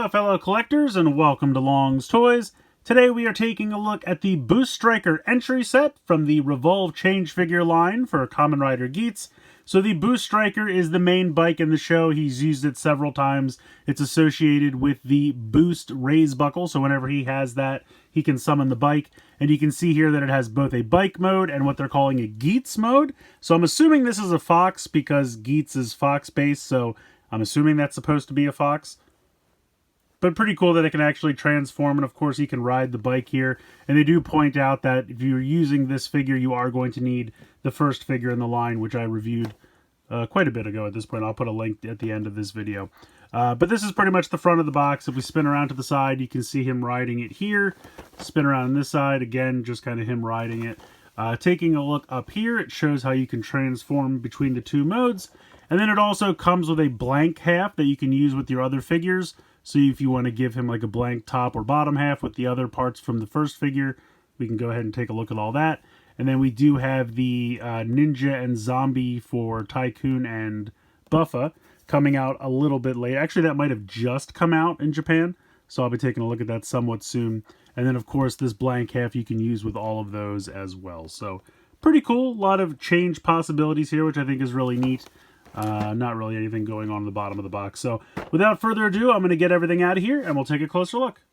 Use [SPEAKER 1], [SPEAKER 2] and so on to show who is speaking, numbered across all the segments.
[SPEAKER 1] up, fellow collectors, and welcome to Long's Toys. Today we are taking a look at the Boostriker entry set from the Revolve change figure line for Kamen Rider Geats. So the Boostriker is the main bike in the show. He's used it several times. It's associated with the Boost raise buckle, so whenever he has that, he can summon the bike. And you can see here that it has both a bike mode and what they're calling a Geats mode. So I'm assuming this is a fox because Geats is fox-based, so I'm assuming that's supposed to be a fox. But pretty cool that it can actually transform, and of course he can ride the bike here. And they do point out that if you're using this figure, you are going to need the first figure in the line, which I reviewed quite a bit ago at this point. I'll put a link at the end of this video. But this is pretty much the front of the box. If we spin around to the side, you can see him riding it here. Spin around on this side, again, just kind of him riding it. Taking a look up here, it shows how you can transform between the two modes. And then it also comes with a blank half that you can use with your other figures. So if you want to give him like a blank top or bottom half with the other parts from the first figure, we can go ahead and take a look at all that. And then we do have the Ninja and Zombie for Tycoon and Buffa coming out a little bit late. Actually, that might have just come out in Japan, so I'll be taking a look at that somewhat soon. And then, of course, this blank half you can use with all of those as well. So pretty cool. A lot of change possibilities here, which I think is really neat. Not really anything going on the bottom of the box. So without further ado, I'm going to get everything out of here and we'll take a closer look.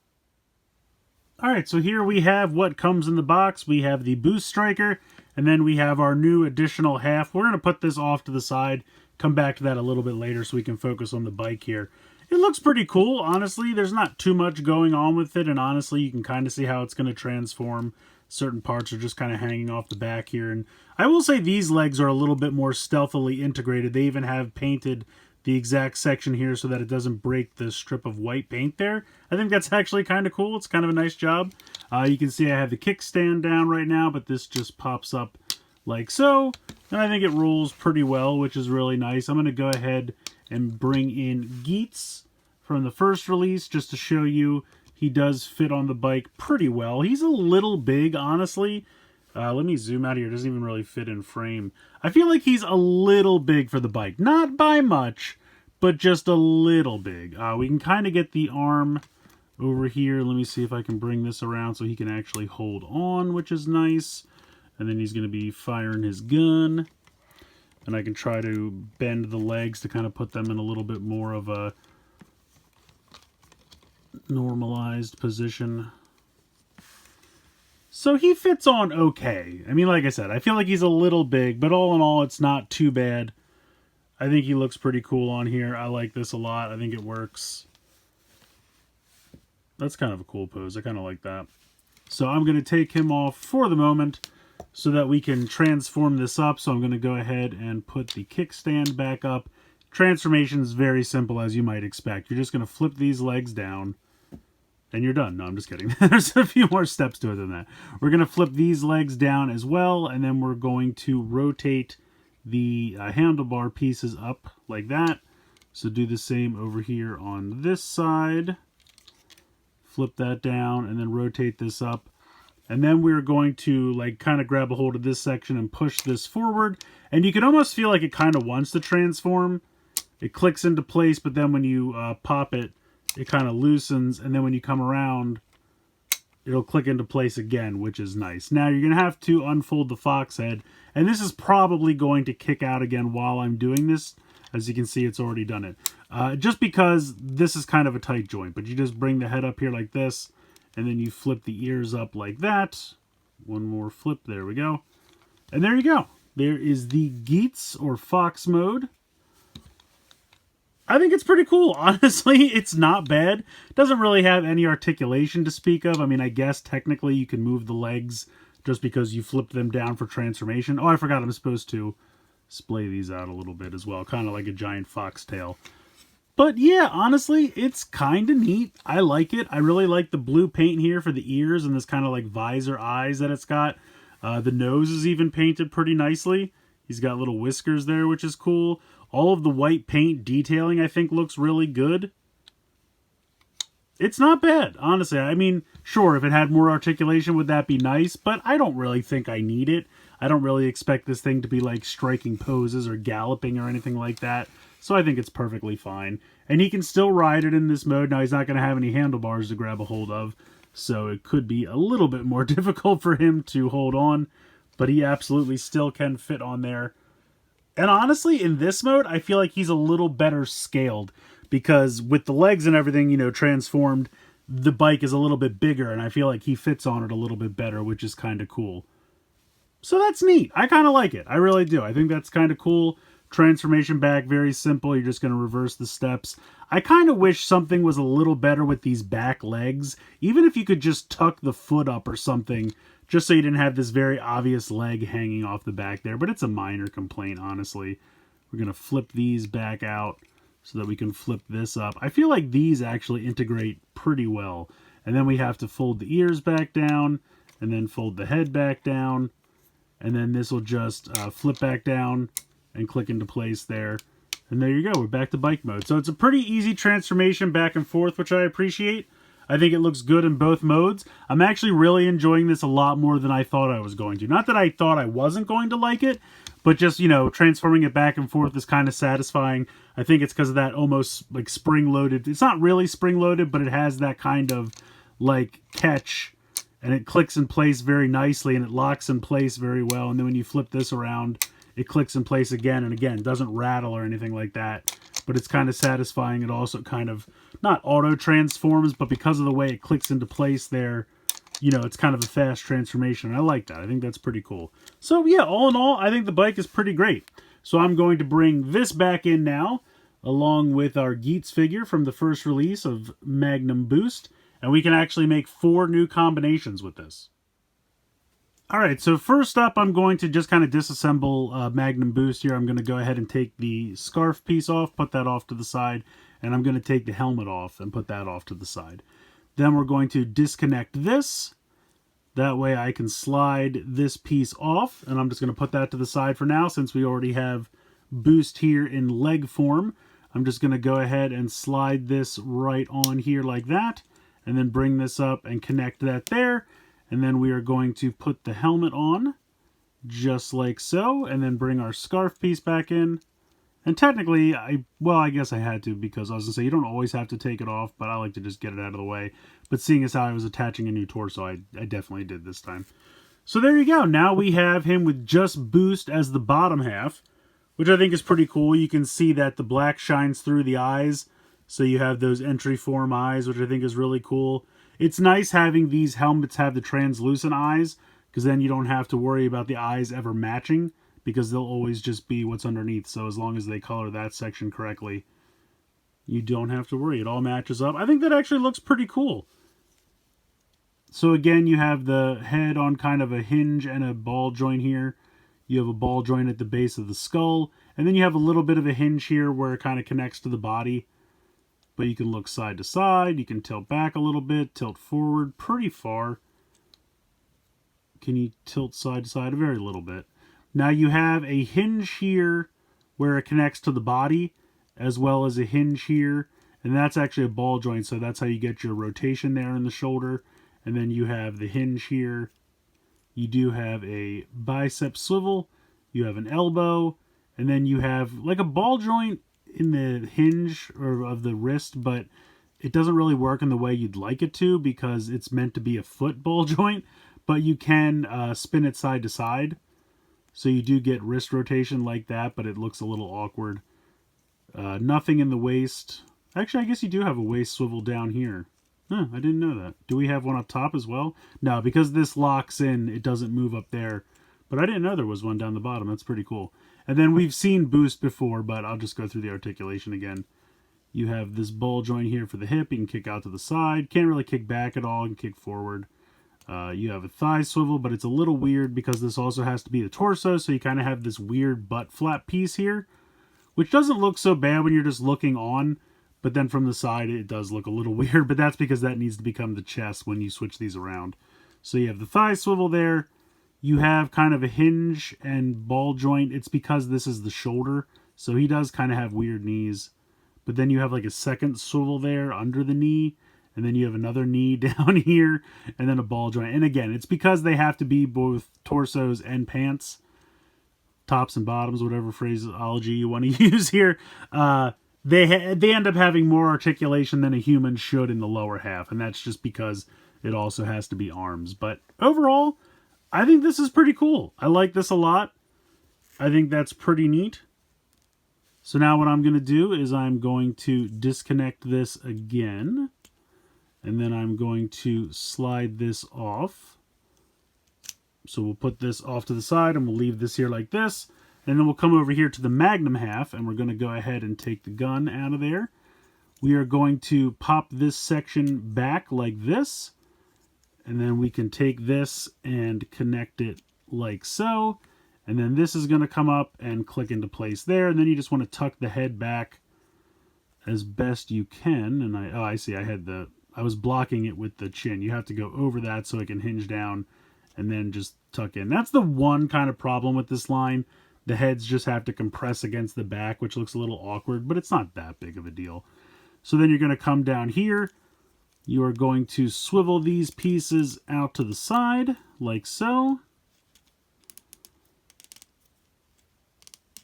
[SPEAKER 1] Alright, so here we have what comes in the box. We have the Boostriker, and then we have our new additional half. We're going to put this off to the side, come back to that a little bit later so we can focus on the bike here. It looks pretty cool, honestly. There's not too much going on with it, and honestly, you can kind of see how it's going to transform. Certain parts are just kind of hanging off the back here. And I will say these legs are a little bit more stealthily integrated. They even have painted the exact section here so that it doesn't break the strip of white paint there. I think that's actually kind of cool. It's kind of a nice job. You can see I have the kickstand down right now, but this just pops up like so. And I think it rolls pretty well, which is really nice. I'm going to go ahead and bring in Geats from the first release just to show you he does fit on the bike pretty well. He's a little big, honestly. Let me zoom out here. It doesn't even really fit in frame. I feel like he's a little big for the bike. Not by much, but just a little big. We can kind of get the arm over here. Let me see if I can bring this around so he can actually hold on, which is nice. And then he's going to be firing his gun. And I can try to bend the legs to kind of put them in a little bit more of a normalized position. So he fits on okay. I mean, like I said, I feel like he's a little big, but all in all, it's not too bad. I think he looks pretty cool on here. I like this a lot. I think it works. That's kind of a cool pose. I kind of like that. So I'm going to take him off for the moment so that we can transform this up. So I'm going to go ahead and put the kickstand back up. Transformation is very simple, as you might expect. You're just going to flip these legs down. And you're done. No, I'm just kidding. There's a few more steps to it than that. We're going to flip these legs down as well, and then we're going to rotate the handlebar pieces up like that. So do the same over here on this side. Flip that down, and then rotate this up. And then we're going to like kind of grab a hold of this section and push this forward. And you can almost feel like it kind of wants to transform. It clicks into place, but then when you pop it, it kind of loosens, and then when you come around, it'll click into place again, which is nice. Now, you're going to have to unfold the fox head, and this is probably going to kick out again while I'm doing this. As you can see, it's already done it. Just because this is kind of a tight joint, but you just bring the head up here like this, and then you flip the ears up like that. One more flip, there we go. And there you go. There is the Geats, or fox mode. I think it's pretty cool. Honestly, it's not bad. It doesn't really have any articulation to speak of. I mean, I guess technically you can move the legs just because you flipped them down for transformation. Oh, I forgot I'm supposed to splay these out a little bit as well. Kind of like a giant foxtail. But yeah, honestly, it's kind of neat. I like it. I really like the blue paint here for the ears and this kind of like visor eyes that it's got. The nose is even painted pretty nicely. He's got little whiskers there, which is cool. All of the white paint detailing, I think, looks really good. It's not bad, honestly. I mean, sure, if it had more articulation, would that be nice? But I don't really think I need it. I don't really expect this thing to be, like, striking poses or galloping or anything like that. So I think it's perfectly fine. And he can still ride it in this mode. Now he's not going to have any handlebars to grab a hold of, so it could be a little bit more difficult for him to hold on, but he absolutely still can fit on there. And honestly, in this mode, I feel like he's a little better scaled, because with the legs and everything, you know, transformed, the bike is a little bit bigger, and I feel like he fits on it a little bit better, which is kind of cool. So that's neat. I kind of like it. I really do. I think that's kind of cool. Transformation back, very simple. You're just going to reverse the steps. I kind of wish something was a little better with these back legs. Even if you could just tuck the foot up or something, just so you didn't have this very obvious leg hanging off the back there. But it's a minor complaint, honestly. We're going to flip these back out so that we can flip this up. I feel like these actually integrate pretty well. And then we have to fold the ears back down, and then fold the head back down. And then this will just flip back down and click into place there. And there you go, we're back to bike mode. So it's a pretty easy transformation back and forth, which I appreciate. I think it looks good in both modes. I'm actually really enjoying this a lot more than I thought I was going to. Not that I thought I wasn't going to like it, but just, you know, transforming it back and forth is kind of satisfying. I think it's because of that almost like spring-loaded. It's not really spring-loaded, but it has that kind of like catch, and it clicks in place very nicely, and it locks in place very well. And then when you flip this around, it clicks in place again and again. It doesn't rattle or anything like that, but it's kind of satisfying. It also kind of, not auto-transforms, but because of the way it clicks into place there, you know, it's kind of a fast transformation. I like that. I think that's pretty cool. So yeah, all in all, I think the bike is pretty great. So I'm going to bring this back in now, along with our Geats figure from the first release of Magnum Boost, and we can actually make 4 new combinations with this. Alright, so first up, I'm going to just kind of disassemble Magnum Boost here. I'm going to go ahead and take the scarf piece off, put that off to the side, and I'm going to take the helmet off and put that off to the side. Then we're going to disconnect this. That way I can slide this piece off, and I'm just going to put that to the side for now since we already have Boost here in leg form. I'm just going to go ahead and slide this right on here like that, and then bring this up and connect that there. And then we are going to put the helmet on, just like so, and then bring our scarf piece back in. And technically, I guess I had to, because I was going to say, you don't always have to take it off, but I like to just get it out of the way. But seeing as how I was attaching a new torso, I definitely did this time. So there you go. Now we have him with just Boost as the bottom half, which I think is pretty cool. You can see that the black shines through the eyes, so you have those entry form eyes, which I think is really cool. It's nice having these helmets have the translucent eyes, because then you don't have to worry about the eyes ever matching, because they'll always just be what's underneath. So as long as they color that section correctly, you don't have to worry. It all matches up. I think that actually looks pretty cool. So again, you have the head on kind of a hinge and a ball joint here. You have a ball joint at the base of the skull, and then you have a little bit of a hinge here where it kind of connects to the body. But you can look side to side, you can tilt back a little bit, tilt forward pretty far. Can you tilt side to side? A very little bit. Now you have a hinge here where it connects to the body, as well as a hinge here, and that's actually a ball joint, so that's how you get your rotation there in the shoulder. And then you have the hinge here. You do have a bicep swivel, you have an elbow, and then you have like a ball joint in the hinge or of the wrist, but it doesn't really work in the way you'd like it to, because it's meant to be a foot ball joint, but you can spin it side to side. So you do get wrist rotation like that, but it looks a little awkward. Nothing in the waist. Actually, I guess you do have a waist swivel down here. Huh, I didn't know that. Do we have one up top as well? No, because this locks in, it doesn't move up there. But I didn't know there was one down the bottom. That's pretty cool. And then we've seen Boost before, but I'll just go through the articulation again. You have this ball joint here for the hip. You can kick out to the side. Can't really kick back at all. You can kick forward. You have a thigh swivel, but it's a little weird because this also has to be the torso, so you kind of have this weird butt flap piece here, which doesn't look so bad when you're just looking on, but then from the side it does look a little weird, but that's because that needs to become the chest when you switch these around. So you have the thigh swivel there. You have kind of a hinge and ball joint. It's because this is the shoulder, so he does kind of have weird knees. But then you have like a second swivel there under the knee, and then you have another knee down here, and then a ball joint. And again, it's because they have to be both torsos and pants. tops and bottoms, whatever phraseology you want to use here, they end up having more articulation than a human should in the lower half, and that's just because it also has to be arms. But overall, I think this is pretty cool. I like this a lot. I think that's pretty neat. So now what I'm going to do is I'm going to disconnect this again, and then I'm going to slide this off. So we'll put this off to the side, and we'll leave this here like this. And then we'll come over here to the magnum half, and we're going to go ahead and take the gun out of there. We are going to pop this section back like this. And then we can take this and connect it like so. And then this is going to come up and click into place there. And then you just want to tuck the head back as best you can. And I see, I was blocking it with the chin. You have to go over that so it can hinge down and then just tuck in. That's the one kind of problem with this line. The heads just have to compress against the back, which looks a little awkward, but it's not that big of a deal. So then you're going to come down here. You are going to swivel these pieces out to the side, like so.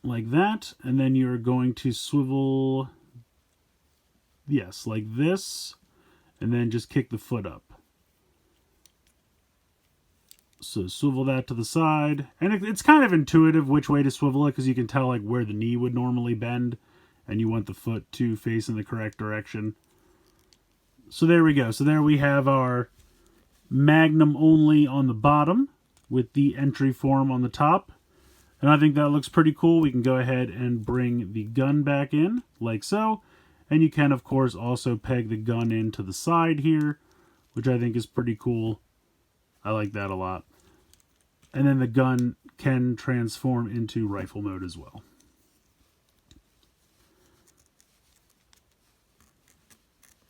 [SPEAKER 1] Like that. And then you're going to swivel, yes, like this. And then just kick the foot up. So swivel that to the side. And it's kind of intuitive which way to swivel it, because you can tell like where the knee would normally bend. And you want the foot to face in the correct direction. So there we go. So there we have our Magnum only on the bottom with the entry form on the top. And I think that looks pretty cool. We can go ahead and bring the gun back in like so. And you can, of course, also peg the gun into the side here, which I think is pretty cool. I like that a lot. And then the gun can transform into rifle mode as well.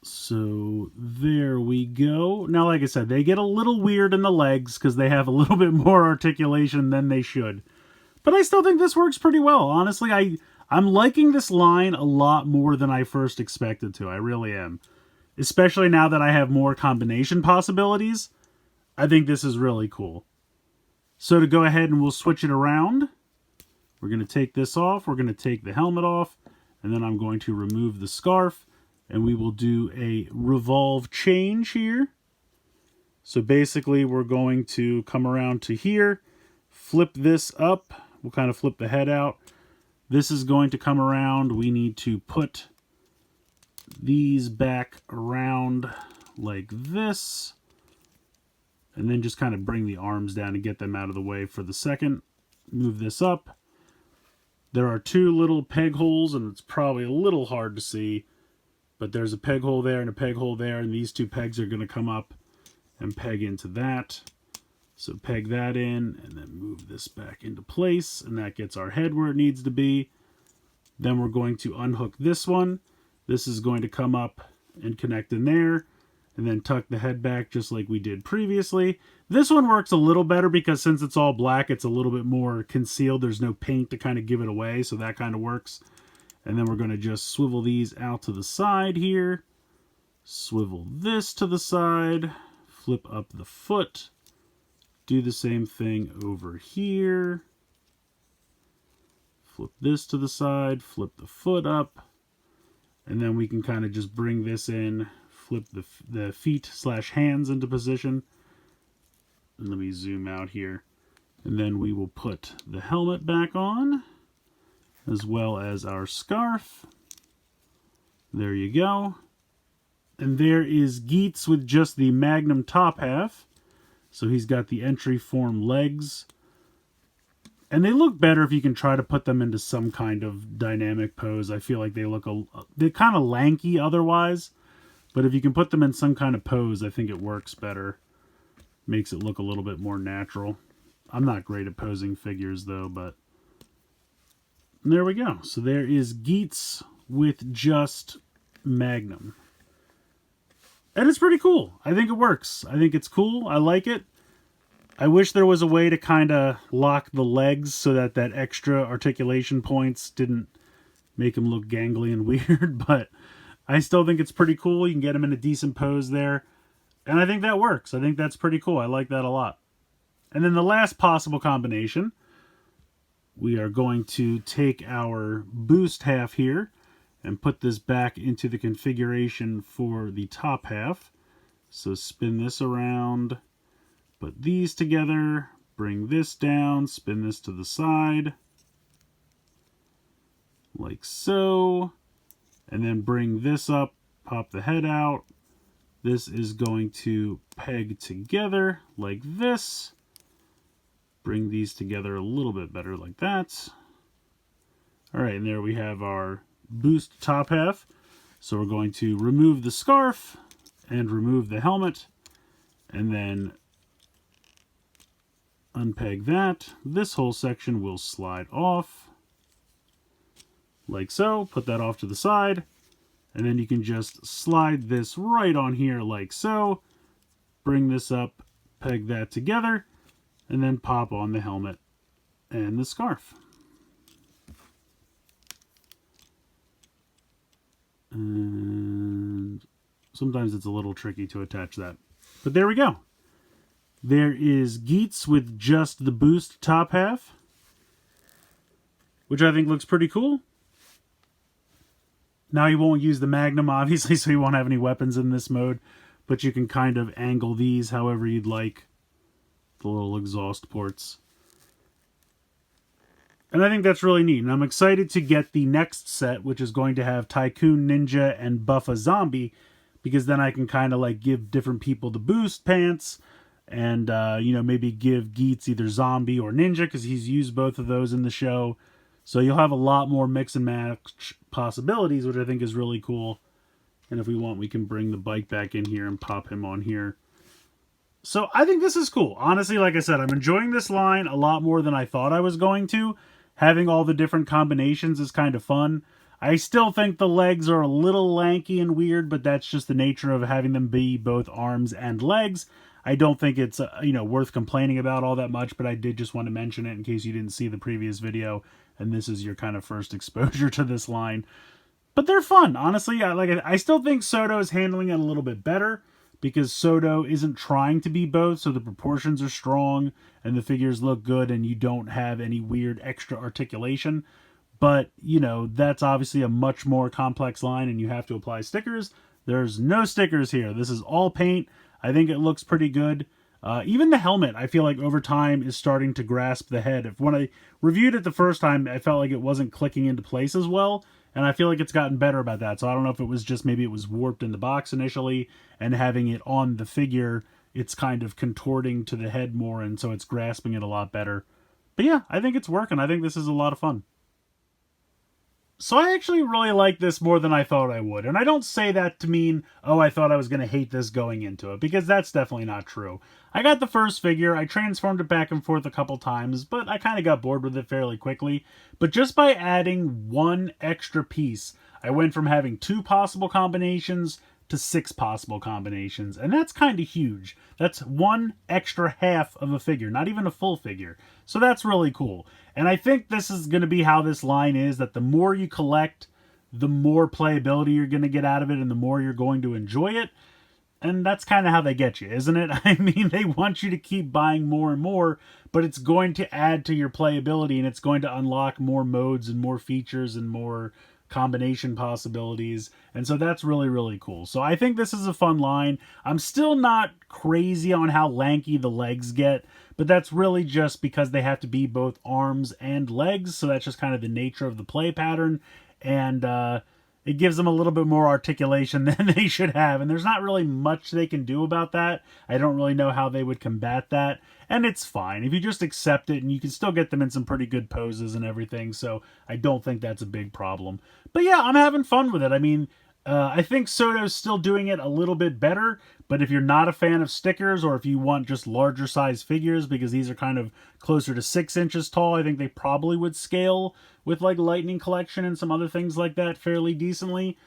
[SPEAKER 1] So there we go. Now, like I said, they get a little weird in the legs because they have a little bit more articulation than they should. But I still think this works pretty well. Honestly, I'm liking this line a lot more than I first expected to. I really am. Especially now that I have more combination possibilities. I think this is really cool. So to go ahead and we'll switch it around. We're going to take this off. We're going to take the helmet off. And then I'm going to remove the scarf. And we will do a revolve change here. So basically we're going to come around to here. Flip this up. We'll kind of flip the head out. This is going to come around. We need to put these back around like this. And then just kind of bring the arms down and get them out of the way for the second. Move this up. There are two little peg holes, and it's probably a little hard to see. But there's a peg hole there and a peg hole there, and these two pegs are going to come up and peg into that. So peg that in, and then move this back into place, and that gets our head where it needs to be. Then we're going to unhook this one. This is going to come up and connect in there, and then tuck the head back just like we did previously. This one works a little better because since it's all black, it's a little bit more concealed. There's no paint to kind of give it away, so that kind of works. And then we're going to just swivel these out to the side here. Swivel this to the side. Flip up the foot. Do the same thing over here. Flip this to the side. Flip the foot up. And then we can kind of just bring this in. Flip the feet / hands into position. And let me zoom out here. And then we will put the helmet back on, as well as our scarf. There you go. And there is Geats with just the Magnum top half. So he's got the entry form legs. And they look better if you can try to put them into some kind of dynamic pose. I feel like they're kind of lanky otherwise. But if you can put them in some kind of pose, I think it works better. Makes it look a little bit more natural. I'm not great at posing figures though, but and there we go. So there is Geats with just Magnum. And it's pretty cool. I think it works. I think it's cool. I like it. I wish there was a way to kind of lock the legs so that extra articulation points didn't make him look gangly and weird. But I still think it's pretty cool. You can get him in a decent pose there. And I think that works. I think that's pretty cool. I like that a lot. And then the last possible combination we are going to take our boost half here and put this back into the configuration for the top half. So spin this around, put these together, bring this down, spin this to the side, like so, and then bring this up, pop the head out. This is going to peg together like this. Bring these together a little bit better like that. All right, and there we have our boost top half. So we're going to remove the scarf and remove the helmet, and then unpeg that. This whole section will slide off like so. Put that off to the side, and then you can just slide this right on here like so. Bring this up, peg that together, and then pop on the helmet and the scarf. And sometimes it's a little tricky to attach that. But there we go. There is Geats with just the boost top half, which I think looks pretty cool. Now you won't use the Magnum, obviously, so you won't have any weapons in this mode, but you can kind of angle these however you'd like. The little exhaust ports. And I think that's really neat. And I'm excited to get the next set, which is going to have Tycoon Ninja and Buffa Zombie, because then I can kind of like give different people the boost pants, and you know, maybe give Geats either Zombie or Ninja, because he's used both of those in the show. So you'll have a lot more mix and match possibilities, which I think is really cool. And if we want, we can bring the bike back in here and pop him on here. So I think this is cool. Honestly, like I said, I'm enjoying this line a lot more than I thought I was going to. Having all the different combinations is kind of fun. I still think the legs are a little lanky and weird, but that's just the nature of having them be both arms and legs. I don't think it's you know, worth complaining about all that much, but I did just want to mention it in case you didn't see the previous video and this is your kind of first exposure to this line. But they're fun, honestly. I still think Soto is handling it a little bit better, because Soto isn't trying to be both, so the proportions are strong and the figures look good and you don't have any weird extra articulation. But, you know, that's obviously a much more complex line and you have to apply stickers. There's no stickers here. This is all paint. I think it looks pretty good. Even the helmet, I feel like over time is starting to grasp the head. When I reviewed it the first time, I felt like it wasn't clicking into place as well. And I feel like it's gotten better about that. So I don't know if it was just maybe it was warped in the box initially, and having it on the figure, it's kind of contorting to the head more, and so it's grasping it a lot better. But yeah, I think it's working. I think this is a lot of fun. So I actually really like this more than I thought I would. And I don't say that to mean, oh, I thought I was going to hate this going into it, because that's definitely not true. I got the first figure, I transformed it back and forth a couple times, but I kind of got bored with it fairly quickly. But just by adding one extra piece, I went from having 2 possible combinations to 6 possible combinations, and that's kind of huge. That's 1 extra half of a figure, not even a full figure. So that's really cool. And I think this is going to be how this line is, that the more you collect, the more playability you're going to get out of it, and the more you're going to enjoy it. And that's kind of how they get you, isn't it? I mean, they want you to keep buying more and more, but it's going to add to your playability, and it's going to unlock more modes and more features and more combination possibilities. And so that's really, really cool. So I think this is a fun line. I'm still not crazy on how lanky the legs get, but that's really just because they have to be both arms and legs. So that's just kind of the nature of the play pattern. And it gives them a little bit more articulation than they should have. And there's not really much they can do about that. I don't really know how they would combat that. And it's fine if you just accept it, and you can still get them in some pretty good poses and everything. So I don't think that's a big problem. But yeah, I'm having fun with it. I mean, I think Soto's still doing it a little bit better. But if you're not a fan of stickers, or if you want just larger size figures, because these are kind of closer to 6 inches tall, I think they probably would scale with like Lightning Collection and some other things like that fairly decently.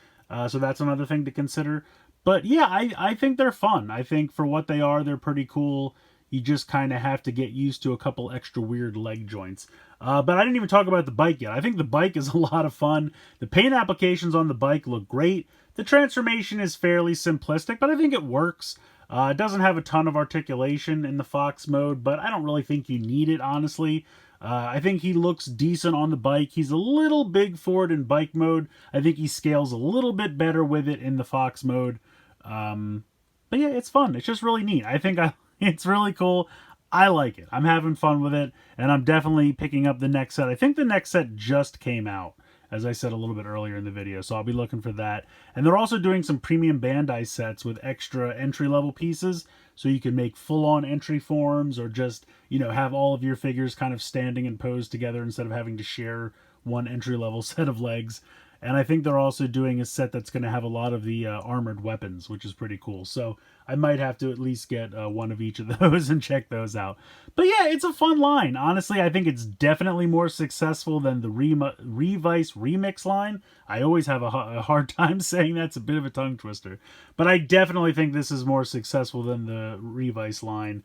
[SPEAKER 1] So that's another thing to consider. But yeah, I think they're fun. I think for what they are, they're pretty cool. You just kind of have to get used to a couple extra weird leg joints. But I didn't even talk about the bike yet. I think the bike is a lot of fun. The paint applications on the bike look great. The transformation is fairly simplistic, but I think it works. It doesn't have a ton of articulation in the Fox mode, but I don't really think you need it, honestly. I think he looks decent on the bike. He's a little big for it in bike mode. I think he scales a little bit better with it in the Fox mode. But yeah, it's fun. It's just really neat. I think it's really cool. I like it. I'm having fun with it, and I'm definitely picking up the next set. I think the next set just came out, as I said a little bit earlier in the video, so I'll be looking for that. And they're also doing some premium Bandai sets with extra entry-level pieces, so you can make full-on entry forms, or just, you know, have all of your figures kind of standing and posed together instead of having to share one entry-level set of legs. And I think they're also doing a set that's going to have a lot of the armored weapons, which is pretty cool. So I might have to at least get one of each of those and check those out. But yeah, it's a fun line. Honestly, I think it's definitely more successful than the Revice Remix line. I always have a hard time saying that's a bit of a tongue twister. But I definitely think this is more successful than the Revice line.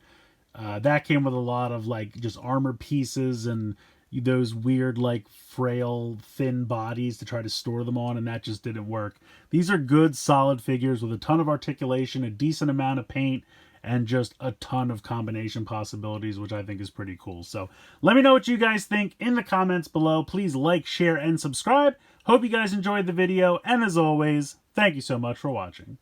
[SPEAKER 1] That came with a lot of like just armor pieces and those weird, like, frail, thin bodies to try to store them on, and that just didn't work. These are good, solid figures with a ton of articulation, a decent amount of paint, and just a ton of combination possibilities, which I think is pretty cool. So let me know what you guys think in the comments below. Please like, share, and subscribe. Hope you guys enjoyed the video, and as always, thank you so much for watching.